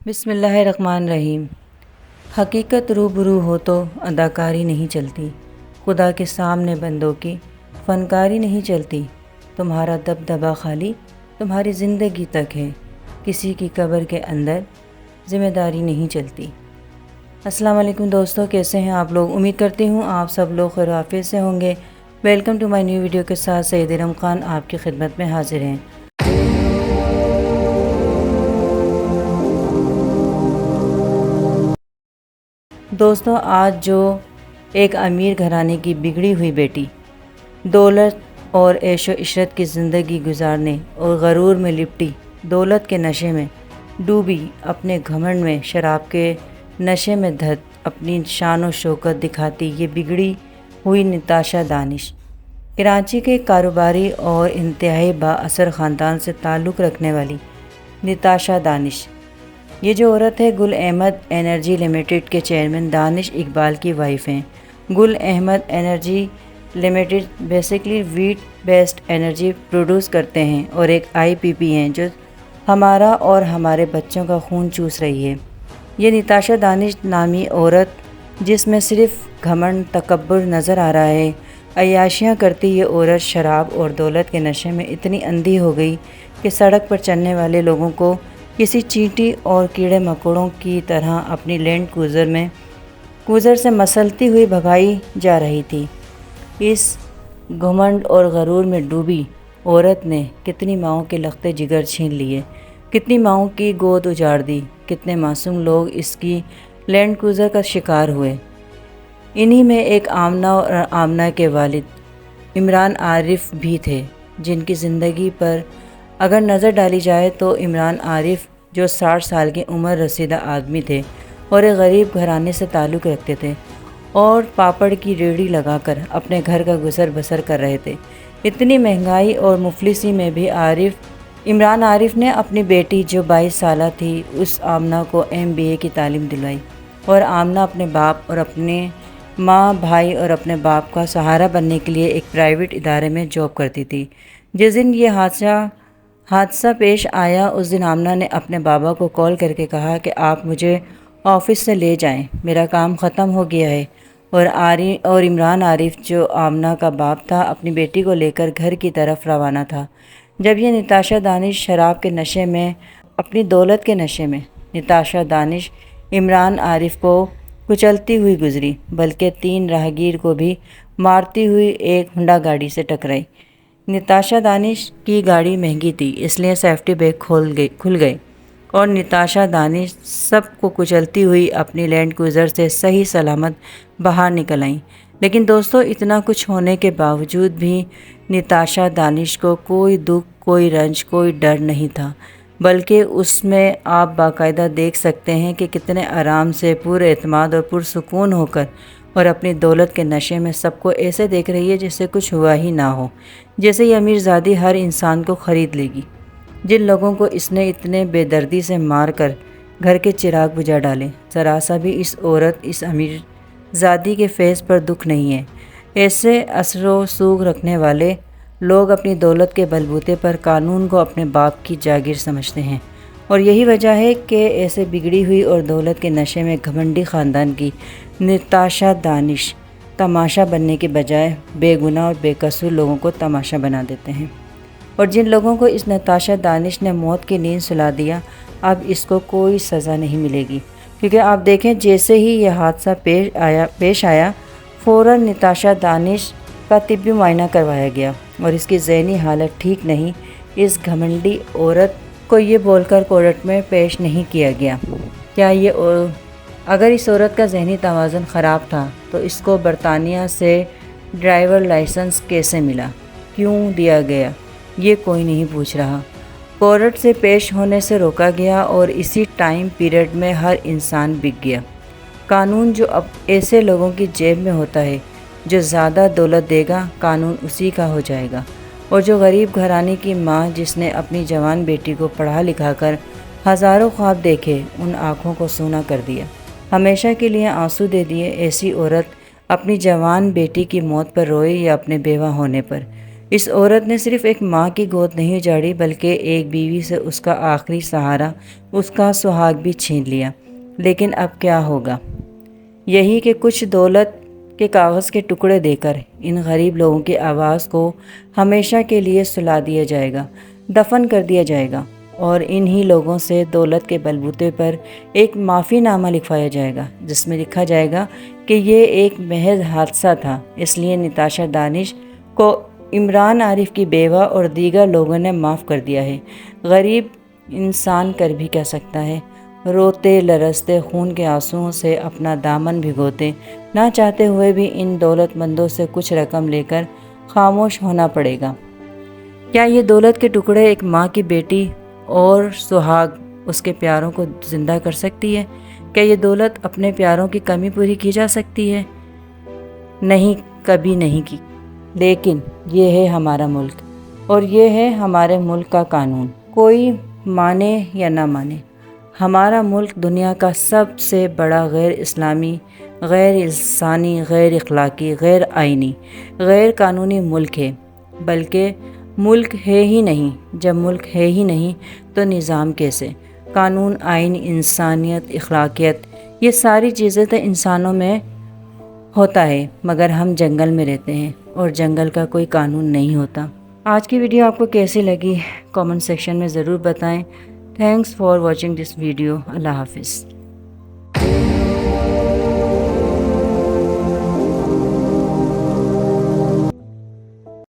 بسم اللہ الرحمن الرحیم۔ حقیقت روبرو ہو تو اداکاری نہیں چلتی، خدا کے سامنے بندوں کی فنکاری نہیں چلتی۔ تمہارا دبدبا خالی تمہاری زندگی تک ہے، کسی کی قبر کے اندر ذمہ داری نہیں چلتی۔ السلام علیکم دوستو، کیسے ہیں آپ لوگ؟ امید کرتی ہوں آپ سب لوگ خیر و عافیت سے ہوں گے۔ Welcome to my new video کے ساتھ سعید ارم خان آپ کی خدمت میں حاضر ہیں۔ دوستوں، آج جو ایک امیر گھرانے کی بگڑی ہوئی بیٹی دولت اور عیش و عشرت کی زندگی گزارنے اور غرور میں لپٹی، دولت کے نشے میں ڈوبی، اپنے گھمنڈ میں شراب کے نشے میں دھت اپنی شان و شوکت دکھاتی یہ بگڑی ہوئی نتاشا دانش، کراچی کے کاروباری اور انتہائی با اثر خاندان سے تعلق رکھنے والی نتاشا دانش۔ یہ جو عورت ہے گل احمد انرجی لمیٹڈ کے چیئرمین دانش اقبال کی وائف ہیں۔ Gul Ahmed energy limited basically waste based energy produce کرتے ہیں اور ایک IPP ہیں جو ہمارا اور ہمارے بچوں کا خون چوس رہی ہے۔ یہ نتاشا دانش نامی عورت جس میں صرف گھمنڈ تکبر نظر آ رہا ہے، عیاشیاں کرتی یہ عورت شراب اور دولت کے نشے میں اتنی اندھی ہو گئی کہ سڑک پر چلنے والے لوگوں کو کسی چینٹی اور کیڑے مکوڑوں کی طرح اپنی لینڈ کروزر سے مسلتی ہوئی بھگائی جا رہی تھی۔ اس گھمنڈ اور غرور میں ڈوبی عورت نے کتنی ماؤں کے لختے جگر چھین لیے، کتنی ماؤں کی گود اجاڑ دی، کتنے معصوم لوگ اس کی لینڈ کروزر کا شکار ہوئے۔ انہی میں ایک آمنہ اور آمنہ کے والد عمران عارف بھی تھے، جن کی زندگی پر اگر نظر ڈالی جائے تو عمران عارف جو 60 سال کی عمر رسیدہ آدمی تھے اور ایک غریب گھرانے سے تعلق رکھتے تھے اور پاپڑ کی ریڑھی لگا کر اپنے گھر کا گزر بسر کر رہے تھے۔ اتنی مہنگائی اور مفلسی میں بھی عمران عارف نے اپنی بیٹی جو 22 سالہ تھی اس آمنہ کو MBA کی تعلیم دلوائی، اور آمنہ اپنے باپ اور اپنے ماں، بھائی اور اپنے باپ کا سہارا بننے کے لیے ایک پرائیویٹ ادارے میں جاب کرتی تھی۔ جس دن یہ حادثہ پیش آیا اس دن آمنہ نے اپنے بابا کو کال کر کے کہا کہ آپ مجھے آفس سے لے جائیں، میرا کام ختم ہو گیا ہے۔ اور عمران عارف جو آمنہ کا باپ تھا اپنی بیٹی کو لے کر گھر کی طرف روانہ تھا۔ جب یہ نتاشا دانش شراب کے نشے میں، اپنی دولت کے نشے میں، نتاشا دانش عمران عارف کو کچلتی ہوئی گزری، بلکہ 3 راہگیر کو بھی مارتی ہوئی ایک ہونڈا گاڑی سے ٹکرائی۔ نتاشا دانش کی گاڑی مہنگی تھی، اس لیے سیفٹی بیگ کھل گئے اور نتاشا دانش سب کو کچلتی ہوئی اپنی لینڈ کروزر سے صحیح سلامت باہر نکل آئیں۔ لیکن دوستو، اتنا کچھ ہونے کے باوجود بھی نتاشا دانش کو کوئی دکھ، کوئی رنج، کوئی ڈر نہیں تھا، بلکہ اس میں آپ باقاعدہ دیکھ سکتے ہیں کہ کتنے آرام سے، پر اعتماد اور پرسکون ہو کر اور اپنی دولت کے نشے میں سب کو ایسے دیکھ رہی ہے جیسے کچھ ہوا ہی نہ ہو، جیسے یہ امیر زادی ہر انسان کو خرید لے گی۔ جن لوگوں کو اس نے اتنے بے دردی سے مار کر گھر کے چراغ بجھا ڈالے، ذرا سا بھی اس عورت، اس امیر زادی کے فیس پر دکھ نہیں ہے۔ ایسے اثر و سوگ رکھنے والے لوگ اپنی دولت کے بلبوتے پر قانون کو اپنے باپ کی جاگیر سمجھتے ہیں، اور یہی وجہ ہے کہ ایسے بگڑی ہوئی اور دولت کے نشے میں گھمنڈی خاندان کی نتاشا دانش تماشا بننے کے بجائے بے گناہ اور بے قصور لوگوں کو تماشا بنا دیتے ہیں۔ اور جن لوگوں کو اس نتاشا دانش نے موت کی نیند سلا دیا، اب اس کو کوئی سزا نہیں ملے گی، کیونکہ آپ دیکھیں جیسے ہی یہ حادثہ پیش آیا فوراً نتاشا دانش کا طبی معائنہ کروایا گیا اور اس کی ذہنی حالت ٹھیک نہیں۔ اس گھمنڈی عورت کو یہ بول کر کورٹ میں پیش نہیں کیا گیا۔ اگر اس عورت کا ذہنی توازن خراب تھا تو اس کو برطانیہ سے ڈرائیور لائسنس کیسے ملا، کیوں دیا گیا، یہ کوئی نہیں پوچھ رہا۔ کورٹ سے پیش ہونے سے روکا گیا اور اسی ٹائم پیریڈ میں ہر انسان بک گیا۔ قانون جو اب ایسے لوگوں کی جیب میں ہوتا ہے جو زیادہ دولت دے گا، قانون اسی کا ہو جائے گا، اور جو غریب گھرانے کی ماں جس نے اپنی جوان بیٹی کو پڑھا لکھا کر ہزاروں خواب دیکھے، ان آنکھوں کو سونا کر دیا، ہمیشہ کے لیے آنسو دے دیے، ایسی عورت اپنی جوان بیٹی کی موت پر روئے یا اپنے بیوہ ہونے پر، اس عورت نے صرف ایک ماں کی گود نہیں اجاڑی بلکہ ایک بیوی سے اس کا آخری سہارا، اس کا سہاگ بھی چھین لیا۔ لیکن اب کیا ہوگا؟ یہی کہ کچھ دولت کے کاغذ کے ٹکڑے دے کر ان غریب لوگوں کی آواز کو ہمیشہ کے لیے سلا دیا جائے گا، دفن کر دیا جائے گا، اور انہی لوگوں سے دولت کے بلبوتے پر ایک معافی نامہ لکھوایا جائے گا جس میں لکھا جائے گا کہ یہ ایک محض حادثہ تھا، اس لیے نتاشا دانش کو عمران عارف کی بیوہ اور دیگر لوگوں نے معاف کر دیا ہے۔ غریب انسان کر بھی کیا سکتا ہے؟ روتے لرزتے خون کے آنسوؤں سے اپنا دامن بھگوتے، نہ چاہتے ہوئے بھی ان دولت مندوں سے کچھ رقم لے کر خاموش ہونا پڑے گا۔ کیا یہ دولت کے ٹکڑے ایک ماں کی بیٹی اور سہاگ اس کے پیاروں کو زندہ کر سکتی ہے؟ کیا یہ دولت اپنے پیاروں کی کمی پوری کی جا سکتی ہے؟ نہیں، کبھی نہیں کی۔ لیکن یہ ہے ہمارا ملک، اور یہ ہے ہمارے ملک کا قانون۔ کوئی مانے یا نہ مانے، ہمارا ملک دنیا کا سب سے بڑا غیر اسلامی، غیر انسانی، غیر اخلاقی، غیر آئینی، غیر قانونی ملک ہے۔ بلکہ ملک ہے ہی نہیں۔ جب ملک ہے ہی نہیں تو نظام کیسے؟ قانون، آئین، انسانیت، اخلاقیت، یہ ساری چیزیں تو انسانوں میں ہوتا ہے، مگر ہم جنگل میں رہتے ہیں اور جنگل کا کوئی قانون نہیں ہوتا۔ آج کی ویڈیو آپ کو کیسی لگی کامنٹ سیکشن میں ضرور بتائیں۔ Thanks for watching this video. اللہ حافظ۔